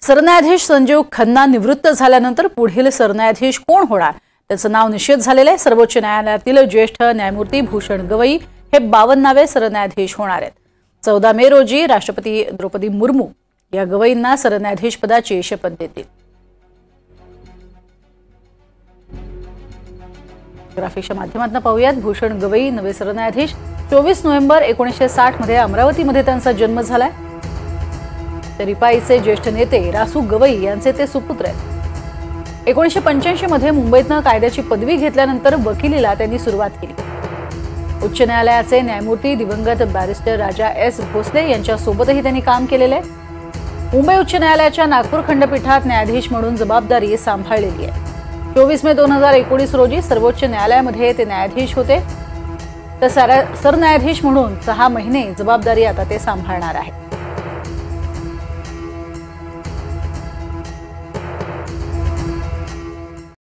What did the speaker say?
सरन्यायाधीश संजीव खन्ना निवृत्त झाल्यानंतर पुढील सरन्यायाधीश कोण होणार त्याचं नाव निश्चित झालेलं आहे। सर्वोच्च न्यायालयातील ज्येष्ठ न्यायमूर्ती भूषण गवई हे 52वे सरन्यायाधीश होणार आहेत। 14 मे रोजी राष्ट्रपती द्रौपदी मुर्मू या गवईंना सरन्यायाधीश पदाची शपथ देतील। ग्राफिक्सच्या माध्यमातून पाहूयात भूषण गवई नवे सरन्यायाधीश। 24 नोव्हेंबर 1960 मध्ये अमरावतीमध्ये त्यांचा जन्म झालाय। रिपाईचे ज्येष्ठ नेते रासू गवई यांचे ते सुपुत्र आहेत। 1985 मध्ये मुंबईतनं कायद्याची पदवी घेतल्यानंतर वकिलीला त्यांनी सुरुवात केली। उच्च न्यायालयाचे न्यायमूर्ती दिवंगत बॅरिस्टर राजा एस भोसले यांच्या सोबतही त्यांनी काम केलेले आहे। मुंबई उच्च न्यायालयाच्या नागपूर खंडपीठात न्यायाधीश म्हणून जबाबदारी सांभाळलेली आहे। 24 मे 2019 रोजी सर्वोच्च न्यायालयामध्ये ते न्यायाधीश होते। तर सरन्यायाधीश म्हणून 6 महिने जबाबदारी आता ते सांभाळणार आहेत।